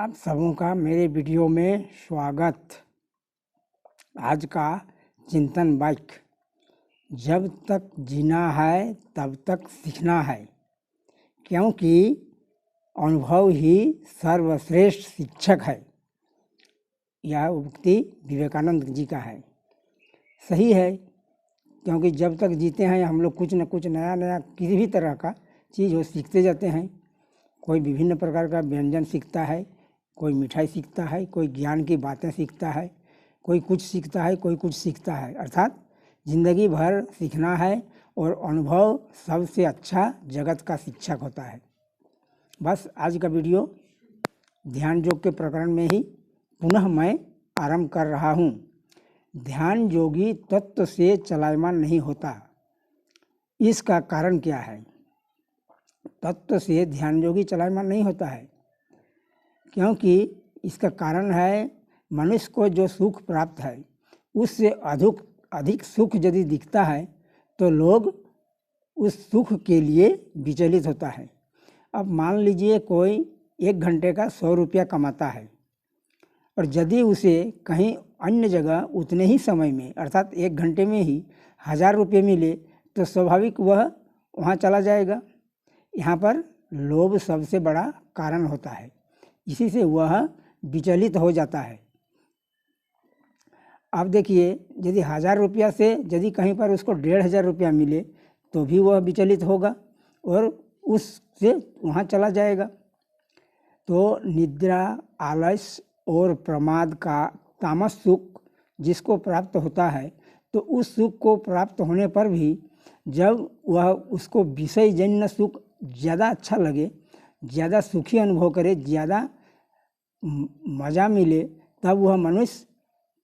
आप सबों का मेरे वीडियो में स्वागत। आज का चिंतन वाक्य, जब तक जीना है तब तक सीखना है, क्योंकि अनुभव ही सर्वश्रेष्ठ शिक्षक है। यह उक्ति विवेकानंद जी का है। सही है, क्योंकि जब तक जीते हैं हम लोग कुछ न कुछ नया नया किसी भी तरह का चीज़ वो सीखते जाते हैं। कोई विभिन्न प्रकार का व्यंजन सीखता है, कोई मिठाई सीखता है, कोई ज्ञान की बातें सीखता है, कोई कुछ सीखता है, कोई कुछ सीखता है। अर्थात जिंदगी भर सीखना है और अनुभव सबसे अच्छा जगत का शिक्षक होता है। बस आज का वीडियो ध्यान योग के प्रकरण में ही पुनः मैं आरंभ कर रहा हूँ। ध्यान योगी तत्व से चलायमान नहीं होता। इसका कारण क्या है? तत्व से ध्यान योगी चलायमान नहीं होता है, क्योंकि इसका कारण है मनुष्य को जो सुख प्राप्त है उससे अधिक सुख यदि दिखता है तो लोग उस सुख के लिए विचलित होता है। अब मान लीजिए कोई 1 घंटे का 100 रुपया कमाता है और यदि उसे कहीं अन्य जगह उतने ही समय में अर्थात 1 घंटे में ही 1000 रुपये मिले तो स्वाभाविक वह वहाँ चला जाएगा। यहाँ पर लोभ सबसे बड़ा कारण होता है, इसी से वह विचलित हो जाता है। अब देखिए, यदि 1000 रुपया से यदि कहीं पर उसको 1500 रुपया मिले तो भी वह विचलित होगा और उससे वहाँ चला जाएगा। तो निद्रा, आलस्य और प्रमाद का तामस सुख जिसको प्राप्त होता है, तो उस सुख को प्राप्त होने पर भी जब वह उसको विषयजन्य सुख ज़्यादा अच्छा लगे, ज़्यादा सुखी अनुभव करे, ज़्यादा मज़ा मिले, तब वह मनुष्य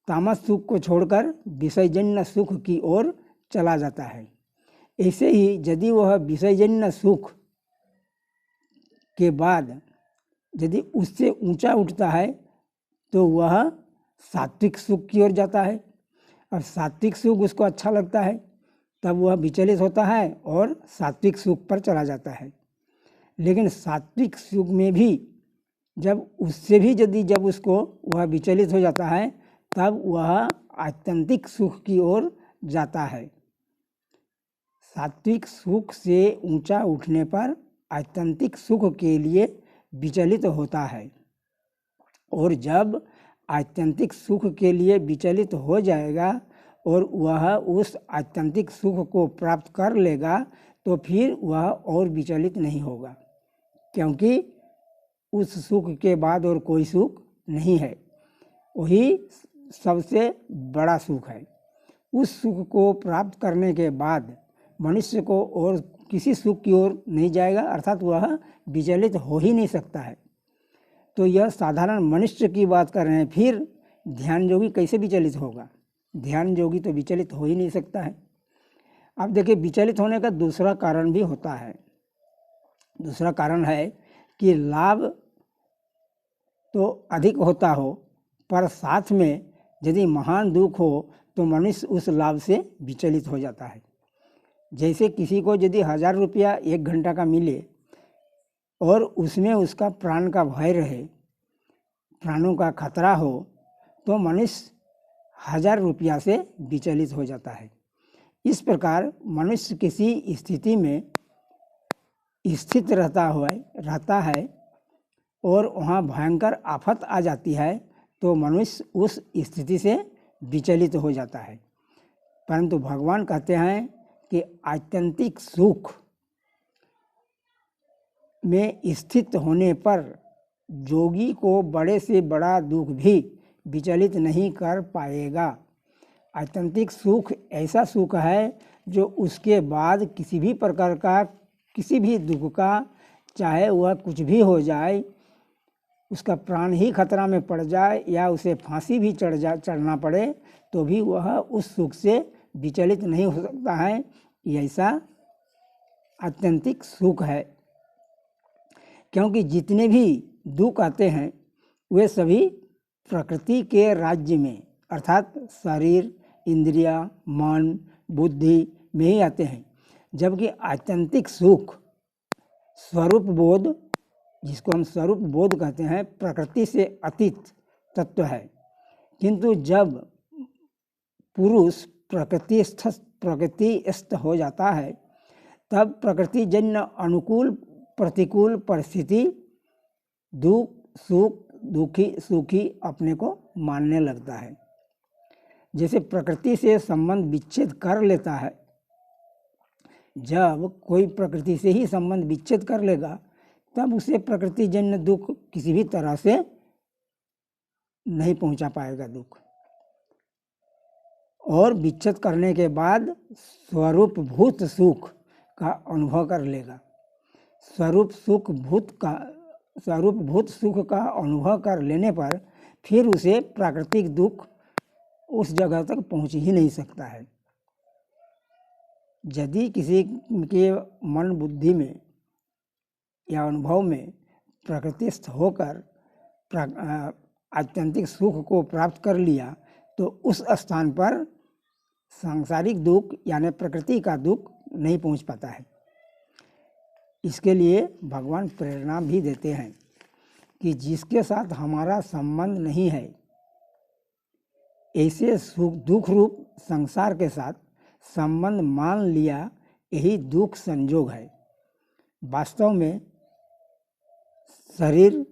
तामस सुख को छोड़कर विषयजन्य सुख की ओर चला जाता है। ऐसे ही यदि वह विषयजन्य सुख के बाद यदि उससे ऊंचा उठता है तो वह सात्विक सुख की ओर जाता है। और सात्विक सुख उसको अच्छा लगता है, तब वह विचलित होता है और सात्विक सुख पर चला जाता है। लेकिन सात्विक सुख में भी जब उससे भी यदि जब उसको वह विचलित हो जाता है तब वह आत्यंतिक सुख की ओर जाता है। सात्विक सुख से ऊंचा उठने पर आत्यंतिक सुख के लिए विचलित होता है, और जब आत्यंतिक सुख के लिए विचलित हो जाएगा और वह उस आत्यंतिक सुख को प्राप्त कर लेगा तो फिर वह और विचलित नहीं होगा, क्योंकि उस सुख के बाद और कोई सुख नहीं है। वही सबसे बड़ा सुख है। उस सुख को प्राप्त करने के बाद मनुष्य को और किसी सुख की ओर नहीं जाएगा, अर्थात वह विचलित हो ही नहीं सकता है। तो यह साधारण मनुष्य की बात कर रहे हैं, फिर ध्यान योगी कैसे विचलित होगा? ध्यान योगी तो विचलित हो ही नहीं सकता है। अब देखिए, विचलित होने का दूसरा कारण भी होता है। दूसरा कारण है कि लाभ तो अधिक होता हो पर साथ में यदि महान दुख हो तो मनुष्य उस लाभ से विचलित हो जाता है। जैसे किसी को यदि 1000 रुपया 1 घंटा का मिले और उसमें उसका प्राण का भय रहे, प्राणों का खतरा हो, तो मनुष्य 1000 रुपया से विचलित हो जाता है। इस प्रकार मनुष्य किसी स्थिति में स्थित रहता है और वहाँ भयंकर आफत आ जाती है तो मनुष्य उस स्थिति से विचलित हो जाता है। परंतु भगवान कहते हैं कि आत्यंतिक सुख में स्थित होने पर योगी को बड़े से बड़ा दुख भी विचलित नहीं कर पाएगा। आत्यंतिक सुख ऐसा सुख है जो उसके बाद किसी भी प्रकार का किसी भी दुख का, चाहे वह कुछ भी हो जाए, उसका प्राण ही खतरा में पड़ जाए या उसे फांसी भी चढ़ना पड़े, तो भी वह उस सुख से विचलित नहीं हो सकता है। ऐसा आत्यंतिक सुख है, क्योंकि जितने भी दुख आते हैं वे सभी प्रकृति के राज्य में अर्थात शरीर, इंद्रिया, मन, बुद्धि में ही आते हैं, जबकि आत्यंतिक सुख स्वरूप बोध जिसको हम स्वरूप बोध कहते हैं, प्रकृति से अतीत तत्व है। किंतु जब पुरुष प्रकृतिस्थ हो जाता है तब प्रकृतिजन्य अनुकूल प्रतिकूल परिस्थिति, दुख सुख, दुखी सुखी अपने को मानने लगता है। जैसे प्रकृति से संबंध विच्छेद कर लेता है, जब कोई प्रकृति से ही संबंध विच्छेद कर लेगा तब उसे प्रकृतिजन्य दुख किसी भी तरह से नहीं पहुंचा पाएगा दुख, और विच्छेद करने के बाद स्वरूपभूत सुख का अनुभव कर लेगा। स्वरूपभूत सुख का अनुभव कर लेने पर फिर उसे प्राकृतिक दुख उस जगह तक पहुंच ही नहीं सकता है। यदि किसी के मन बुद्धि में या अनुभव में प्रकृतिस्थ होकर आत्यंतिक सुख को प्राप्त कर लिया तो उस स्थान पर सांसारिक दुख यानी प्रकृति का दुख नहीं पहुंच पाता है। इसके लिए भगवान प्रेरणा भी देते हैं कि जिसके साथ हमारा संबंध नहीं है, ऐसे सुख दुख रूप संसार के साथ संबंध मान लिया, यही दुख संजोग है। वास्तव में शरीर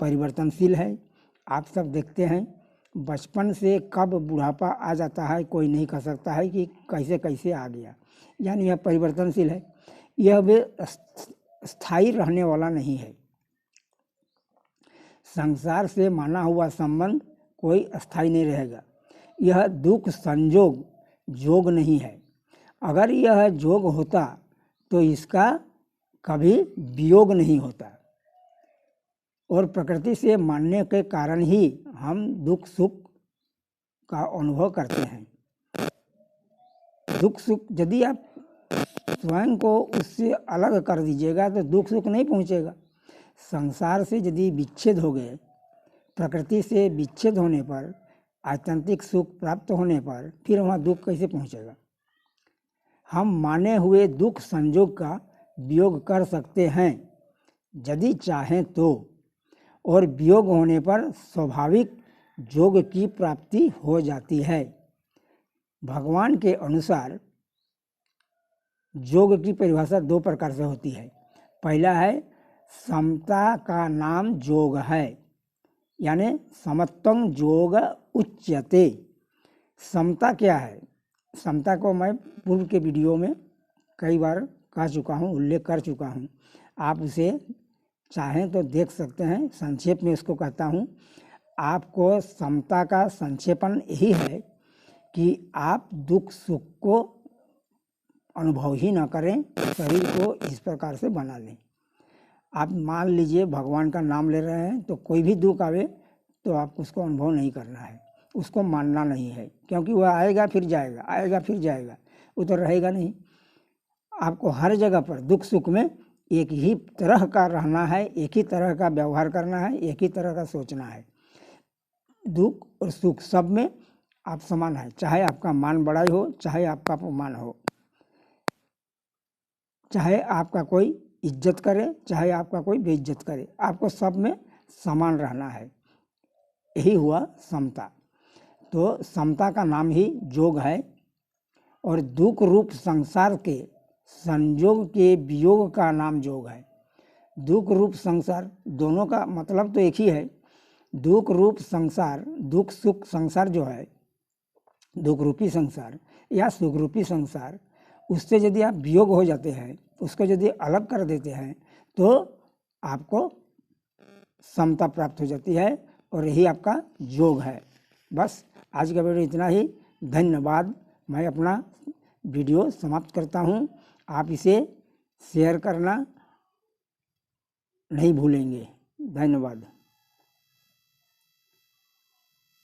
परिवर्तनशील है। आप सब देखते हैं बचपन से कब बुढ़ापा आ जाता है कोई नहीं कह सकता है कि कैसे कैसे आ गया, यानी यह परिवर्तनशील है। यह वे स्थायी रहने वाला नहीं है। संसार से माना हुआ संबंध कोई अस्थायी नहीं रहेगा। यह दुख संजोग जोग नहीं है। अगर यह जोग होता तो इसका कभी वियोग नहीं होता, और प्रकृति से मानने के कारण ही हम दुख सुख का अनुभव करते हैं। दुख सुख यदि आप स्वयं को उससे अलग कर दीजिएगा तो दुख सुख नहीं पहुंचेगा। संसार से यदि विच्छेद हो गए, प्रकृति से विच्छेद होने पर, आत्यंतिक सुख प्राप्त होने पर फिर वहाँ दुख कैसे पहुंचेगा। हम माने हुए दुख संजोग का वियोग कर सकते हैं यदि चाहें तो, और वियोग होने पर स्वाभाविक जोग की प्राप्ति हो जाती है। भगवान के अनुसार जोग की परिभाषा दो प्रकार से होती है। पहला है समता का नाम जोग है, यानी समत्वं योग उच्यते। समता क्या है? समता को मैं पूर्व के वीडियो में कई बार कह चुका हूँ, उल्लेख कर चुका हूँ। आप उसे चाहें तो देख सकते हैं। संक्षेप में इसको कहता हूँ। आपको समता का संक्षेपण यही है कि आप दुख सुख को अनुभव ही ना करें, शरीर को इस प्रकार से बना लें। आप मान लीजिए भगवान का नाम ले रहे हैं तो कोई भी दुख आवे तो आपको उसको अनुभव नहीं करना है, उसको मानना नहीं है, क्योंकि वह आएगा फिर जाएगा, आएगा फिर जाएगा, वो तो रहेगा नहीं। आपको हर जगह पर दुख सुख में एक ही तरह का रहना है, एक ही तरह का व्यवहार करना है, एक ही तरह का सोचना है। दुख और सुख सब में आप समान है, चाहे आपका मान बड़ाई हो, चाहे आपका अपमान हो, चाहे आपका कोई इज्जत करे, चाहे आपका कोई बेइज्जत करे, आपको सब में समान रहना है। यही हुआ समता। तो समता का नाम ही जोग है, और दुख रूप संसार के संयोग के वियोग का नाम जोग है। दुख रूप संसार, दोनों का मतलब तो एक ही है। दुख रूप संसार, दुख सुख संसार जो है, दुख रूपी संसार या सुख रूपी संसार, उससे यदि आप वियोग हो जाते हैं, उसको यदि अलग कर देते हैं तो आपको समता प्राप्त हो जाती है, और यही आपका योग है। बस आज का वीडियो इतना ही। धन्यवाद। मैं अपना वीडियो समाप्त करता हूँ। आप इसे शेयर करना नहीं भूलेंगे। धन्यवाद।